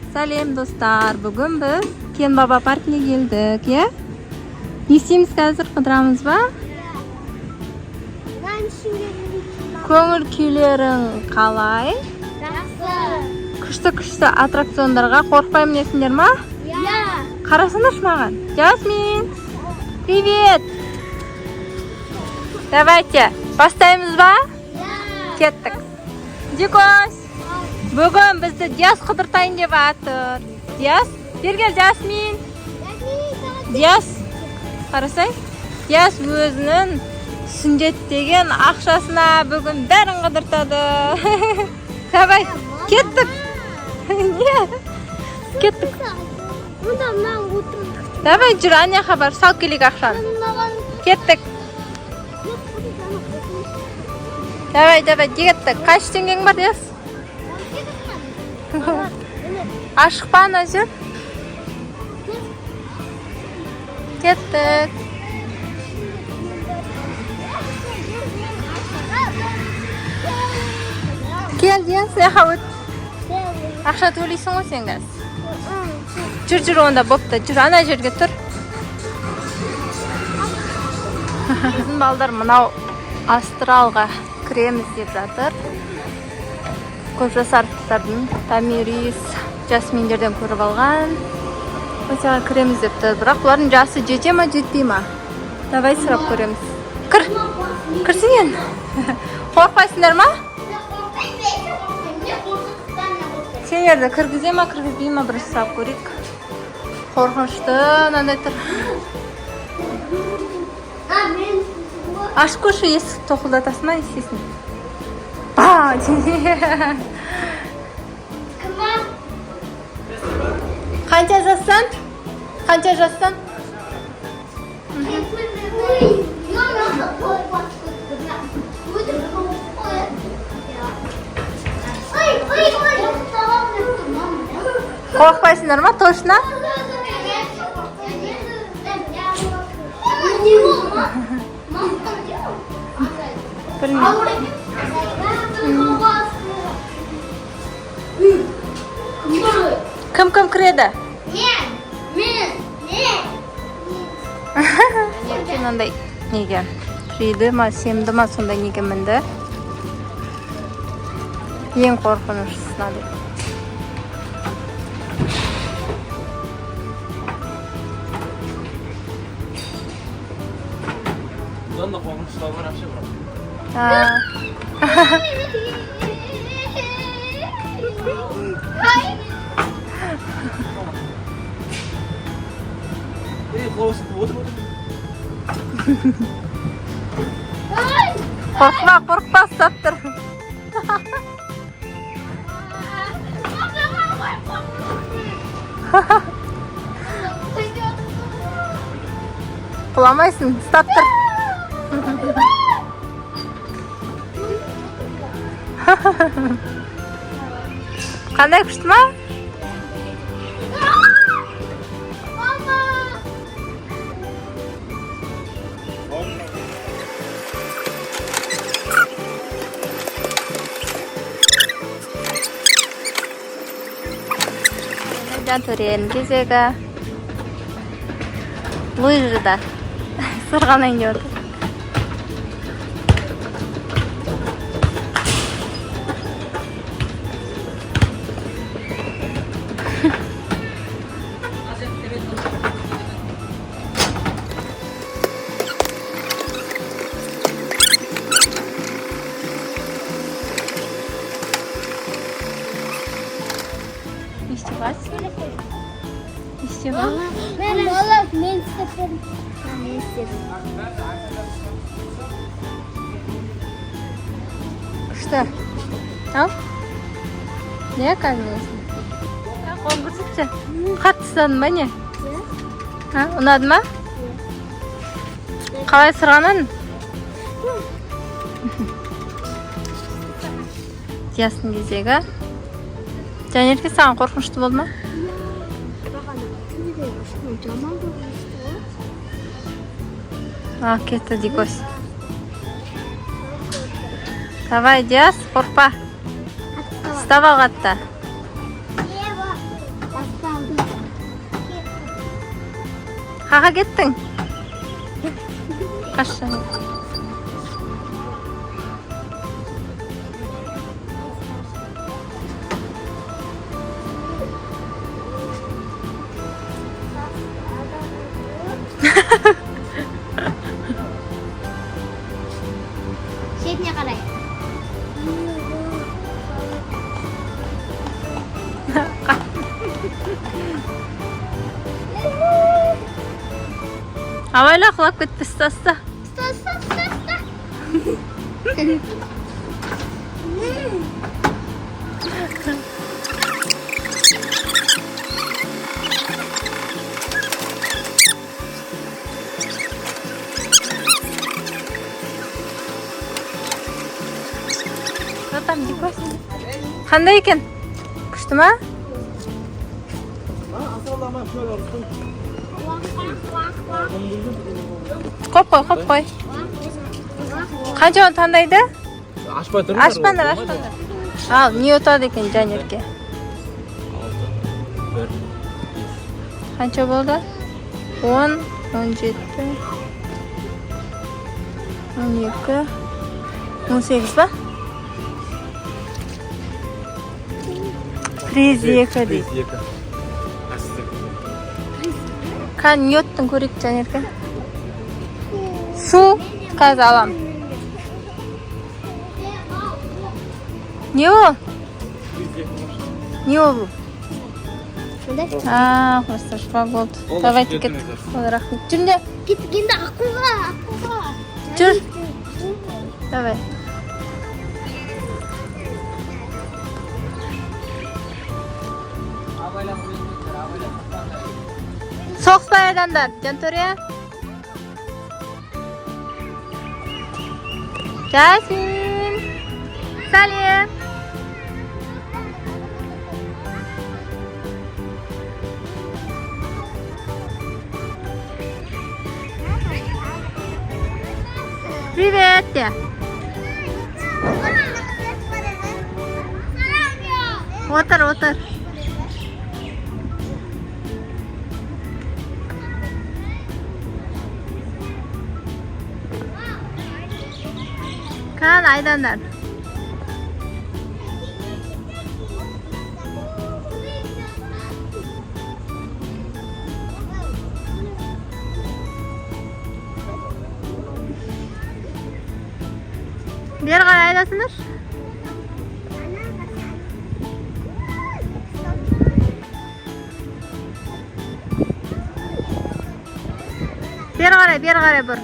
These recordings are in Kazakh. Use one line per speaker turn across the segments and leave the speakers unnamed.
Сәлем достар, бүгін біз Кен Баба паркіне келдік, е? Не істейміз қазір, қыдырамыз ба? Көңіл күйлерің қалай? Күшті аттракциондарға қорықпай мінесіңдер ма? Қарасыңдаршы маған. Жасмин, привет! Давайте, бастаймыз ба? Кеттік. Дикос! Бүгін бізді Диас қыдыртайын деп атыр. Диас, бергел Жасмин. Диас, қарасай. Диас өзінің сүндеттеген ақшасына бүгін бәрін қыдыртады. Давай, кеттік. Не? Кеттік. Давай, жүр, әне хабар, сал келек ақшаны. Кеттік. Давай, кеттік. Қаш теңгең бар, Диас? Ашық па ана жер? Кеттік. Кел, Диас, яқа өт. Ақша төлейсің ғой сен қазір. Жүр, онда бопты. Жүр, ана жерге тұр. Біздің балдар мынау астралға кіреміз деп жатыр. Көп жасарлықтардың Тамирис, Жасминдерден көріп алған. Осыға кіреміз деп тұр. Бірақ бұлардың жасы жете ма, жетпей ма? Давай сұрап көреміз. Кірсіңен. Қорқпайсыңдар ма? Сенерді кіргізе ма, кіргізбей ма, бір сұрап көрейік. Қорқынышты, нандай тұр. Ашып көрші, есік тоқылдатасың ба, естесің? Қанша жастан? Қорқпайсыңдар ма, точно? Кім кіреді? Мен. Мынандай неге? Жейді ма, семді ма, сондай неге мінді? Ең қорқыныштысына деп.
Бұдан да қорқыныштығы бар әпше бірақ.
Қорқпа, ұстап тұр. Құламайсың, ұстап тұр. Қандай күшті ма? Төрен кезегі лыжыда сырғанайын деп отыр.
Мен істеппін.
Күшті. Ал? Не қазынесің? Қолын көрсетші. Қатты ұстадың ба не? Ұнады ма? Қалай сырғанадың? Диастың кезегі. Жанерке саған қорқынышты болды ма? Кетті Дикос. Давай, Диас, қорқпа. Ұстап ал қатты. Қаға кеттің? Қашан?
Шетіне қарай.
Абайла құлап кетті ұстаста.
Ұста.
Там дикосың. Қандай екен? Күшті ма? Қоп қой. Қанша оны таңдайды?
Ашпай тұрыңдар.
Ашпаңдар. Ал, не отады екен жанерке?
1.
Қанша болды? 10, 17, 12, 18 ба? Приз 2 дейді. Қан не оттың көрейік жанерке? Су қазір алам. Не ол? Не ол? Просто шпак болды. Давайте кет. Рахмет. Жүрінде.
Кеткенде ақылға.
Жүр. Давай. Соқпай адамдар, Жантөре. Жасмин. Сәлем. Привет. Отыр. Қан айдандар. Бері қарай айдасыңдар. Бері қарай бір.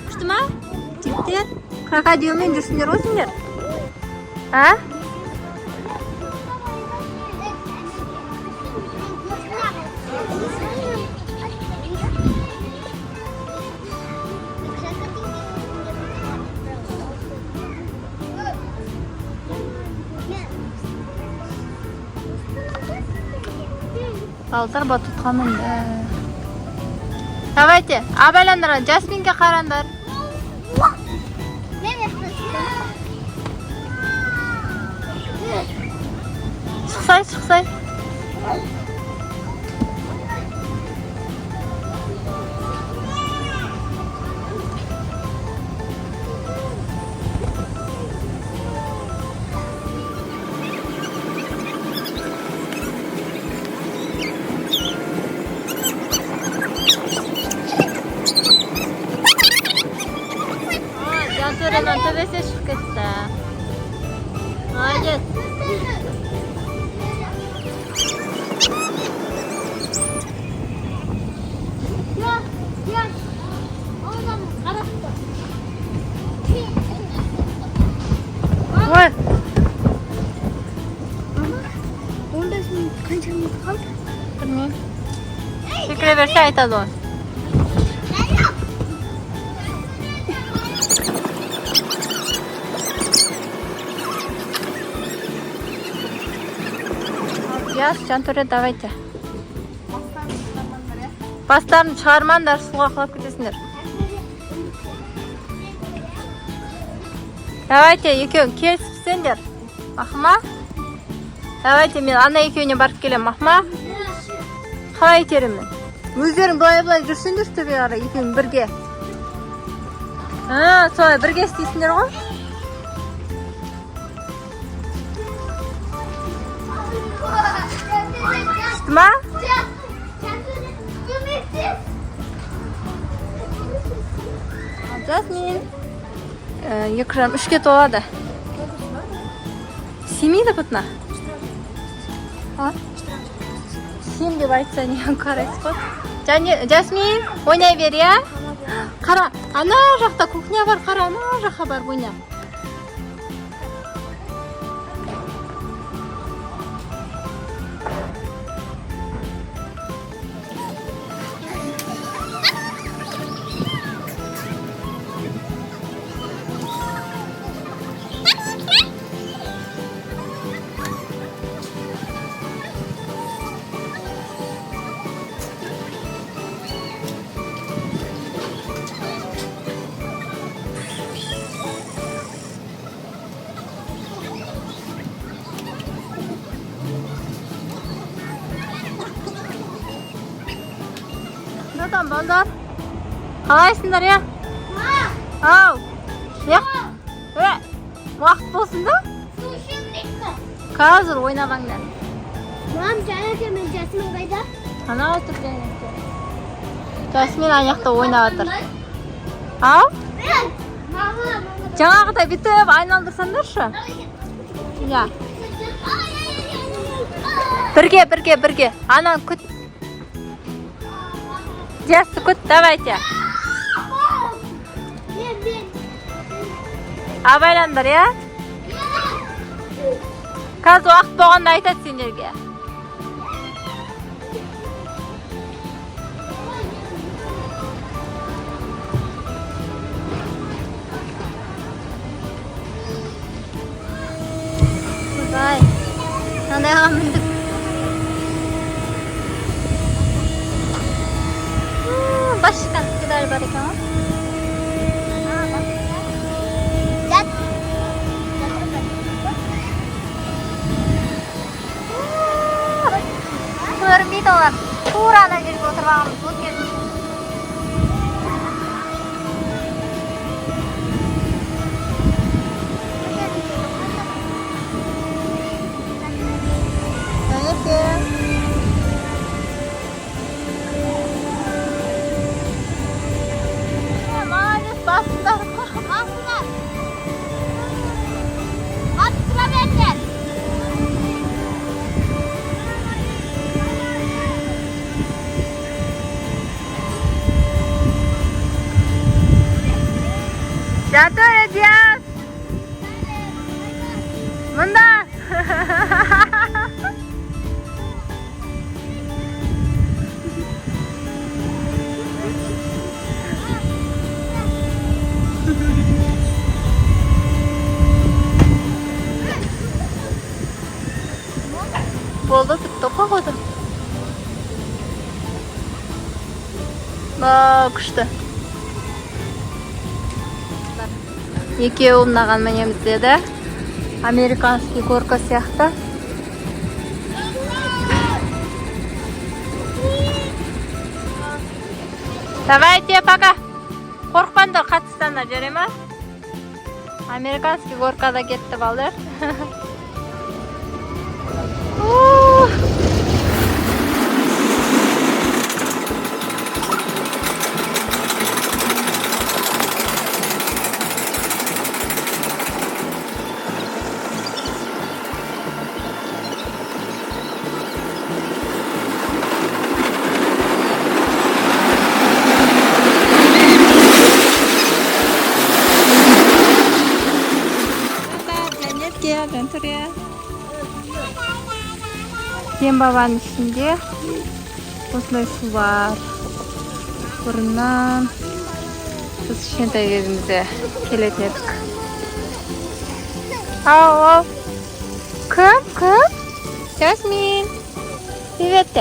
Күшті ма? Жігіттер, крокодилмен жүрсіңдер осыңдер. А? Балдар батутқа мінді. Давайте, абайландар, Жасминге қарандар. Шықсай. Жантөремен төбесе шығып кетті. Молодец. Ой.
Онда сен қанша минут қалды?
Білмеймін. Секіре берсе айтады ғой. Яс, Жантөре, давайте. Бастарын шығармаңдар, суға құлап кетесіңдер. Давайте, екеуің келісіпсіңдер. Мақма? Давайте, мен ана екеуіне барып келем, мақма? Қалай теремін? Өздерің былай жүрсеңдер төбе қарай, екеуің бірге. Солай бірге істейсіңдер ғой? Шықты ма? Жасмин. 2-3-ке толады. Семейді бұтына? Сем деп айтса не қарайсыз ғой? Жасмин, ойнай бер, я? Қара, ана жақта кухня бар, қара, ана жаққа бар, ойна. Neden balдар? Қалайсыңдар, я? Ау! Уақыт болсын да? Қазір ойнағаңдар.
Мам, жаңа мен Жасмин қайда?
Ана отыр жәнекте. Жасмин аяқта ойнап отыр. Ау? Жаңағыдай бүйтіп айналдырсаңдаршы. Я. Бірге. Анан күт. Жасты күт, давайте. Абайландар, я? Қазір уақыт болғанда айтады сендерге. Құдай, қандайға міндік. Başkan kadar var ekan. Көрмейді олар. Тура ана жерге отырғанымыз өткен. Jatuh ya, Dias. Munda. Болды, тіпті қоғады. Күшті. Екеуі ұнаған мінеміз деді. Американский горка сияқты. Давайте, пока. Қорқпаңдар, қатыстандар, жүре ма? Американский горкада кетті балдар. Турия. Кембабаның ішінде осындай су бар. Бұрыннан біз кішкентай кезімізде келетін едік. Ау. Кім? Жасмин. Привет.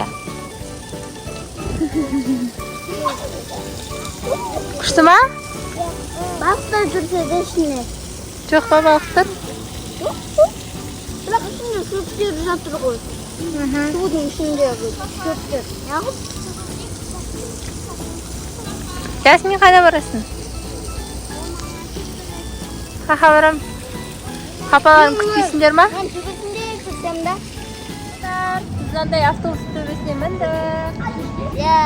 Күшті ма?
Бақтар тұрса да ішіне.
Жоқ па бақтар?
Бірақ ішінде сүттері жатыр ғой. судың ішіндегі шөптер ағып
Жасмин, қайда барасың? Қақа барам. Папаларын күтпейсіңдер ма?
мен төбесінде күтсем да
Біз андай автобус төбесіне міндік.
иә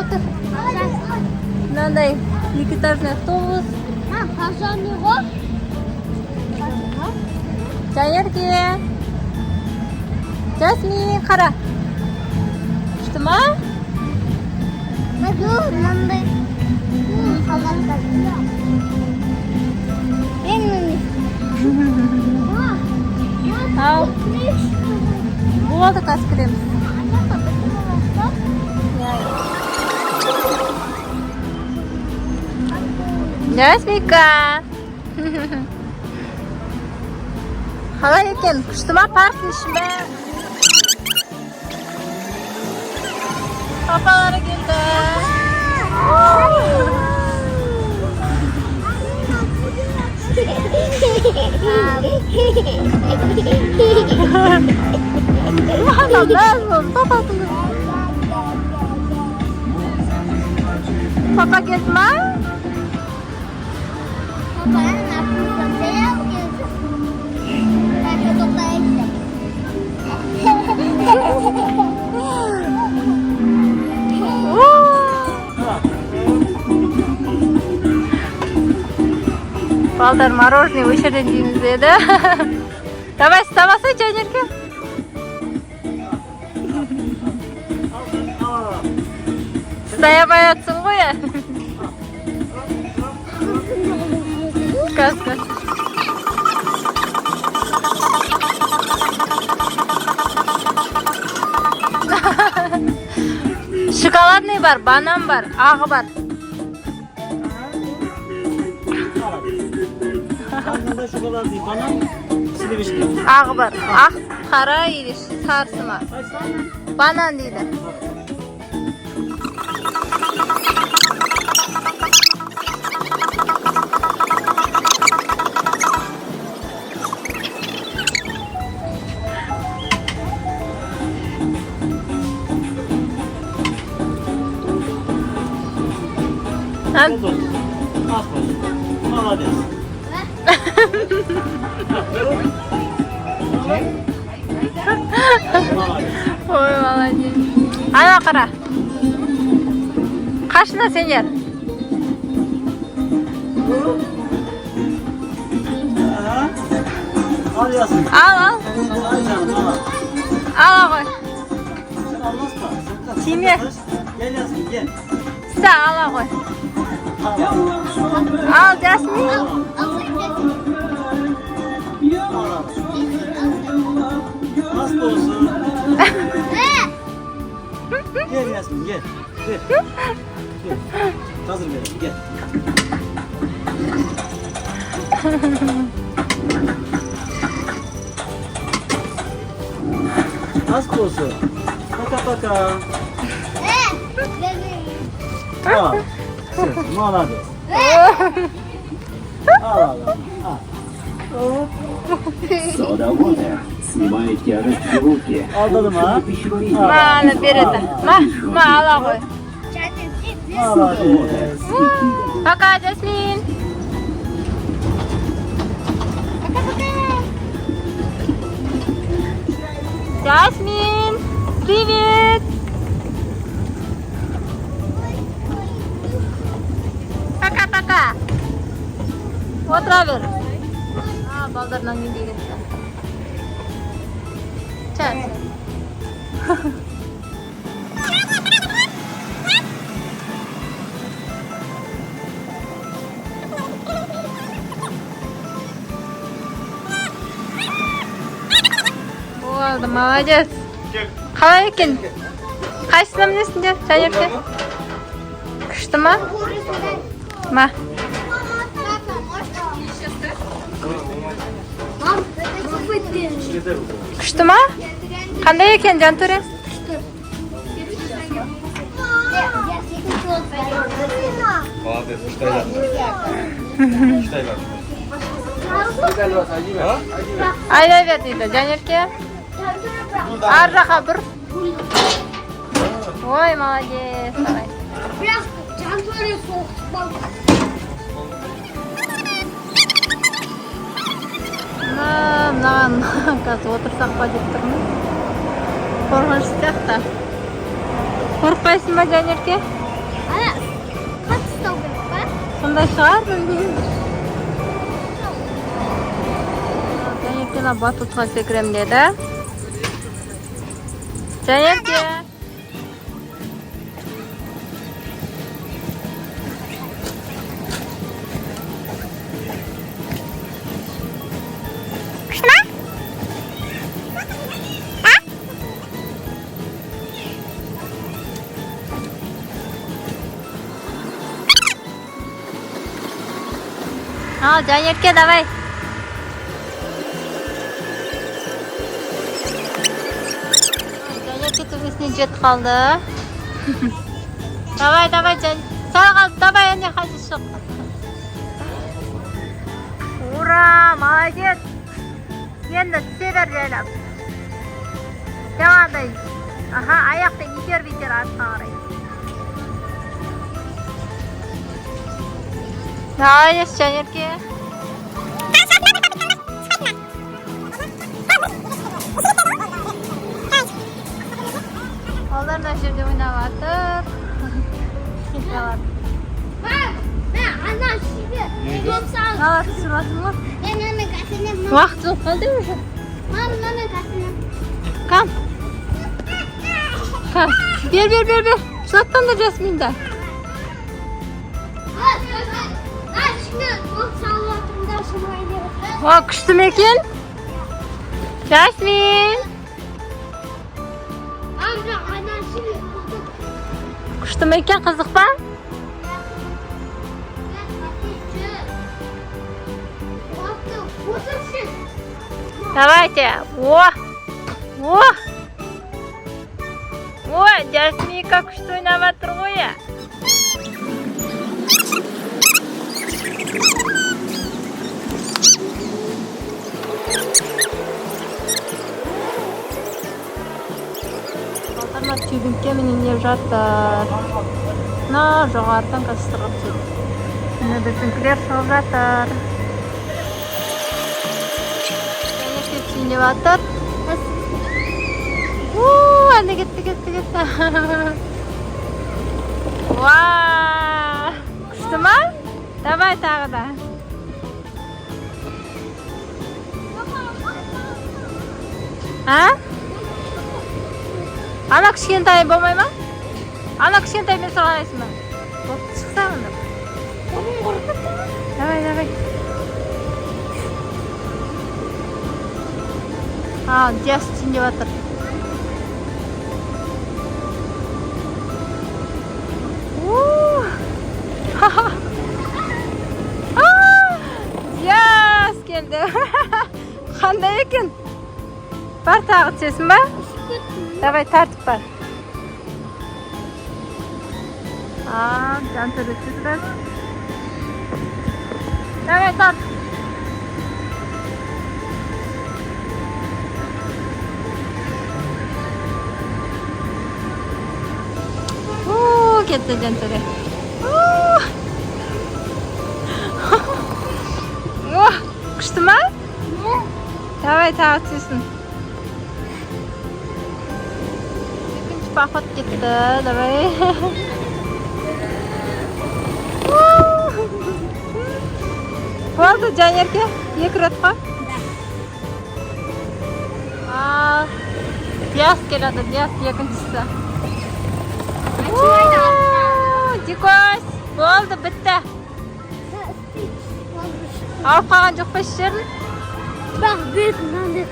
отыр
Мынандай екітажный автобус.
пожарный ғой
Жанерге. Жасмин, қара. Күшті ма?
мынандай қағаздар
Ал. Болды, қазір кіреміз. Жасминка. Қалай екен? Күшті ма парктің ішінде? Папалары келді. Papa geldi mi? Балдар мороженое в очередь dedi. Давай вставай, Жанерка. Стоямайатсың ғой. Кас. Шоколадный бар, банан бар, ағы бар.
Şokoladlı banан, sliveşli.
Ағы бар, ақ, қара или сарысы ма? Банан дейді.
Oldu. Aferin. Молодец.
Ой, молодец. Ана қара. Қашына сендер?
Al Yasin.
Al.
Al canım al.
Al ғой.
Sen almazma.
Tine.
Gel Yasin gel.
Ста, ала ғой. Al Жасмин.
Nasıl olsun? Gel Yasin gel. Gel. Gel. Hazır verelim gel. Nasıl olsun? Paka. Al. Sen молодец. Al.
Садоводы снимает тяжесть в руки.
Aldın mı?
Мана береді. Ма, ала ғой.
Молодец.
Пока, Жасмин. Жасмин, привет. Пока. Отыра бер. Балдарынан не деген. Чан. Болды, молодец. Қалай екен? Қайсысына мінесіңдер, Жанерке? Күшті ма? Ма? Күшті ма? Қандай екен, Жантөре?
Молодец, үштайлар.
айдай бер дейді Жанерке. Ар жаққа бұр. Ой, молодец. Давай.
Biraz çantayla soğuk bak.
Мынаған қазір отырсақ па деп тұрмын. Қорқыныш сияқты. Қорықпайсың ба Жанерке?
Ana kaç istavrit var?
Сондай шығар, білмеймін. Жанеркені батутқа секірем деді. Жанерке. Жанерке, давай. Жанерке төбесіне жетіп қалды. Давай, Жан. Сәл қалды, давай, әне қайсы шық. Ура, молодец. Енді түсе бер жайлап. Жаңағыдай. Аха, аяқты битер артқа қарай. Молодец, Жанерке. Олар да жерде ойнап жатыр.
Ben ana şimdi yoksa
Налар түсіріп ма?
ben hemen kaçırım.
Уақыт жоқ қалды уже.
Mam hemen kaçırım.
Кам. Бер. Жаттанды Жасминді.
Ben şimdi yoksa altında şumaydı.
О, күшті ме екен? Жасмин.
Amca ana şimdi
Күшті ме екен, қызық па? Давайте. О, Жасминка күшті ойнап жатыр ғой. Балдарына тюбингке мініп жатыр. Жоғарыдан қазір түседі. Міне біздіңкілер шығып жатыр. Жанерке сүйініп жатыр. Әне кетті. Күшті ма? Давай тағы да. Ана кішкентай болмай ма? Ана кішкентай мен сұрғанайсың ба? Шықса онда. Давай. Диас түсінде батыр. Диас келді. Қандай екен? Бар тағы түсесің ба? Давай тартып бар. Жантөрі түсіріп. Давай тарт. Кетті Жантөрі. Күшті ма? Давай тағы түсесің. Екінші поход кетті. Давай. Болды Жанерке, 2 рет қой. Диас келеді, Диас екіншісі. Дикос, болды, бітті. Ауып қалған жоқ па ішерін?
Bırak büyütümden de.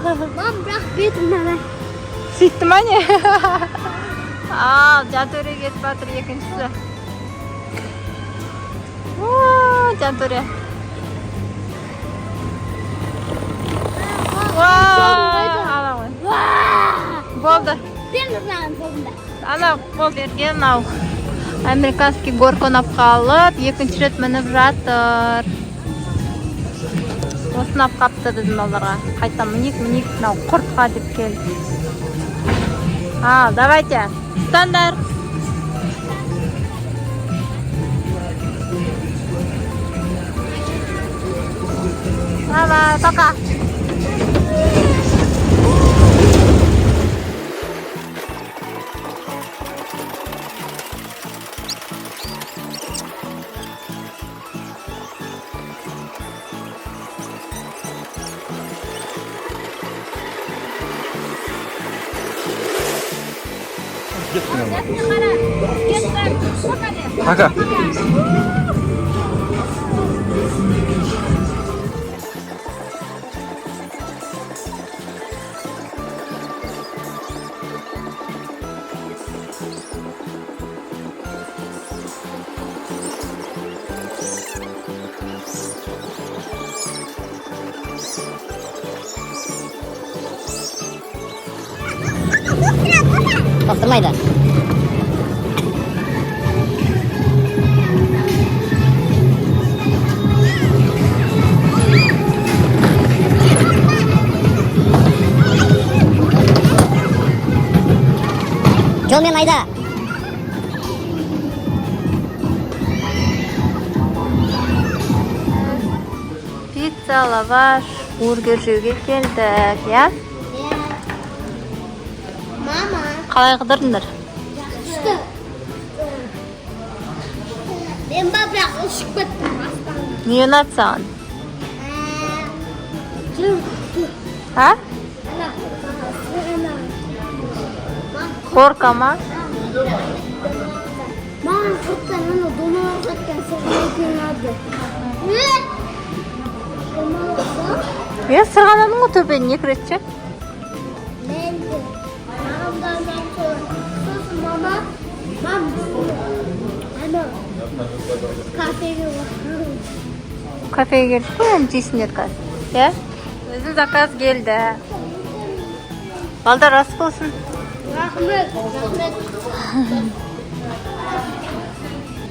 Lan bırak büyütümden de.
Сөйтті ма не? Жантөре кетіп жатыр екіншісі. Жантөре. Болды. Ана қол берген ау. Американский горка ойнап қалып, екінші рет мініп жатыр. осынап қапты біздің балаларға. Қайта мінек, мынау құртқа деп келді. Давайте, ұстаңдар. Давай, пока.
Пока.
Bastırmaydı. Jolmen ayda.
Pizza, lavaş, burger жеуге келдік, ya?
Mama.
Қалай қыдырдыңдар?
İşte. Ben babrak ışık battım aslında.
Не ұнады саған?
Ana.
Хорка ма?
Mama çoktan onu donar çoktan sevdiğin adı. Ne?
Сырғанадың ғой төбені 2 рет ше?
Ben de. Mamamdan ben sosun mama. Mam. Ana. Kafeye bakalım.
Кафеге келдік қой, енді жейсіңдер қазір. Иә? Өзім заказ келді. Балдар ас болсын.
Rahmet. Rahmet.